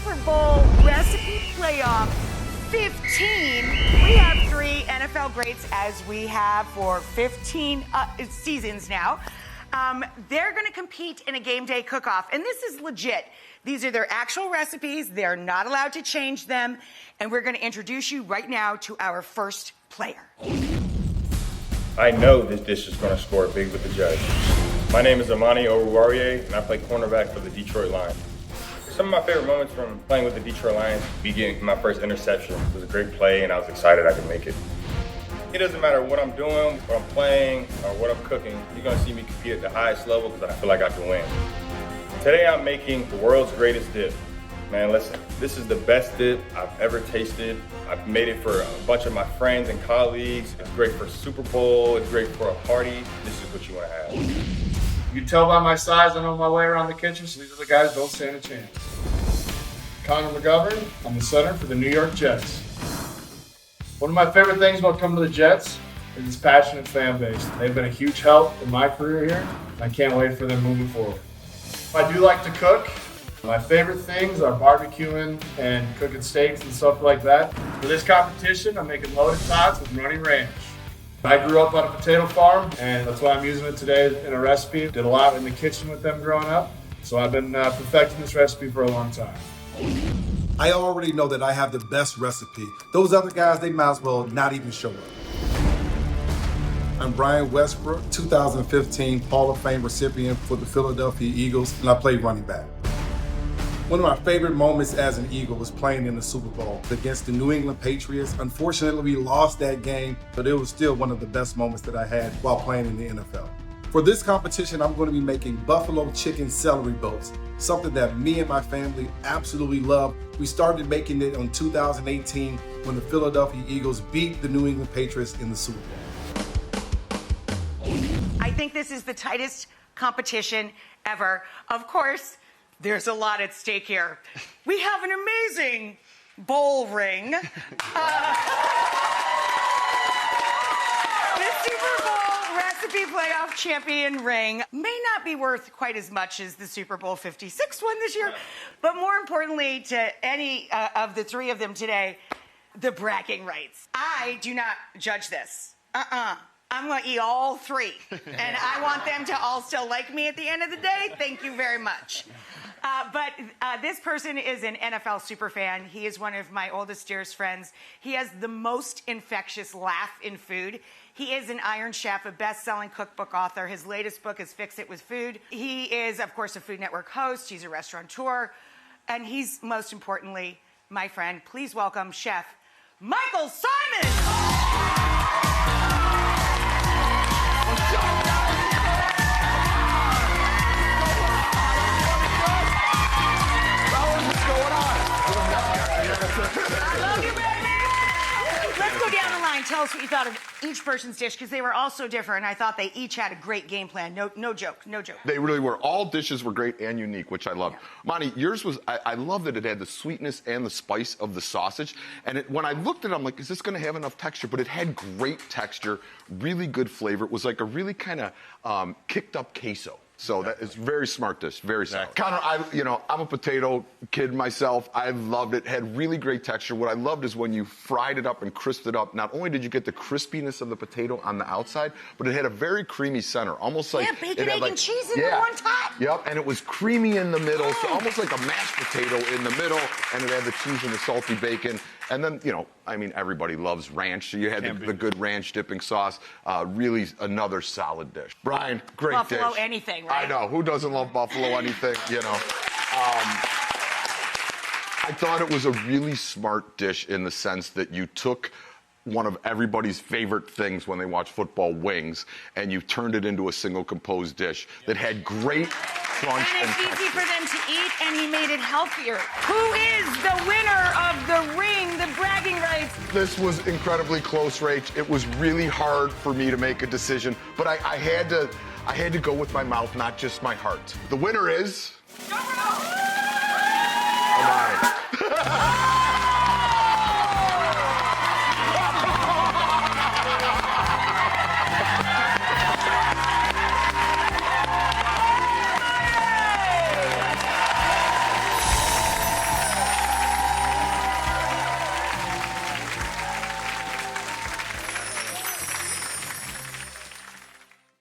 Super Bowl recipe playoff 15. We have 3 NFL greats, as we have for 15 seasons now. They're going to compete in a game day cook-off, and this is legit. These are their actual recipes. They're not allowed to change them, and we're going to introduce you right now to our first player. I know this dish is going to score big with the judge. My name is Amani Oruwariye, and I play cornerback for the Detroit Lions. Some of my favorite moments from playing with the Detroit Lions, getting my first interception. It was a great play, and I was excited I could make it. It doesn't matter what I'm doing, what I'm playing, or what I'm cooking. You're going to see me compete at the highest level because I feel like I can win. Today I'm making the world's greatest dip. Man, listen, this is the best dip I've ever tasted. I've made it for a bunch of my friends and colleagues. It's great for Super Bowl. It's great for a party. This is what you want to have. You can tell by my size, I know my way around the kitchen, so these are the guys who don't stand a chance. McGovern, I'm the center for the New York Jets. One of my favorite things about coming to the Jets is this passionate fan base. They've been a huge help in my career here, and I can't wait for them moving forward. I do like to cook. My favorite things are barbecuing and cooking steaks and stuff like that. For this competition, I'm making loaded tots with running ranch. I grew up on a potato farm, and that's why I'm using it today in a recipe. Did a lot in the kitchen with them growing up, so I've been perfecting this recipe for a long time. I already know that I have the best recipe. Those other guys, they might as well not even show up. I'm Brian Westbrook, 2015 Hall of Fame recipient for the Philadelphia Eagles, and I play running back. One of my favorite moments as an Eagle was playing in the Super Bowl against the New England Patriots. Unfortunately, we lost that game, but it was still one of the best moments that I had while playing in the NFL. For this competition, I'm going to be making buffalo chicken celery boats, something that me and my family absolutely love. We started making it in 2018 when the Philadelphia Eagles beat the New England Patriots in the Super Bowl. I think this is the tightest competition ever. Of course, there's a lot at stake here. We have an amazing bowl ring. The Super Bowl recipe playoff champion ring may not be worth quite as much as the Super Bowl 56 one this year, but more importantly to any of the 3 of them today, the bragging rights. I do not judge this. I'm going to eat all 3, and I want them to all still like me at the end of the day. Thank you very much. But this person is an NFL superfan. He is one of my oldest, dearest friends. He has the most infectious laugh in food. He is an Iron Chef, a best-selling cookbook author. His latest book is Fix It with Food. He is, of course, a Food Network host. He's a restaurateur. And he's, most importantly, my friend. Please welcome Chef Michael Symon! I love you, baby! Let's go down the line. Tell us what you thought of each person's dish, because they were all so different. I thought they each had a great game plan. No joke. They really were. All dishes were great and unique, which I loved. Yeah. Monty, yours was, I love that it had the sweetness and the spice of the sausage. And when I looked at it, I'm like, is this going to have enough texture? But it had great texture, really good flavor. It was like a really kind of kicked up queso. So that is very smart dish, very solid. Connor, I'm a potato kid myself. I loved it. Had really great texture. What I loved is when you fried it up and crisped it up. Not only did you get the crispiness of the potato on the outside, but it had a very creamy center, almost like bacon, egg, and cheese in the one top. Yep, and it was creamy in the middle, so almost like a mashed potato in the middle, and it had the cheese and the salty bacon. And then, everybody loves ranch. So you had the good ranch dipping sauce. Really another solid dish. Brian, great dish. Buffalo anything, right? I know. Who doesn't love buffalo anything, I thought it was a really smart dish in the sense that you took one of everybody's favorite things when they watch football, wings, and you turned it into a single composed dish that had great crunch and it's easy for them to eat, and he made it healthier. Who is the winner of the ring, the bragging rights? This was incredibly close, Rach. It was really hard for me to make a decision, but I had to go with my mouth, not just my heart. The winner is...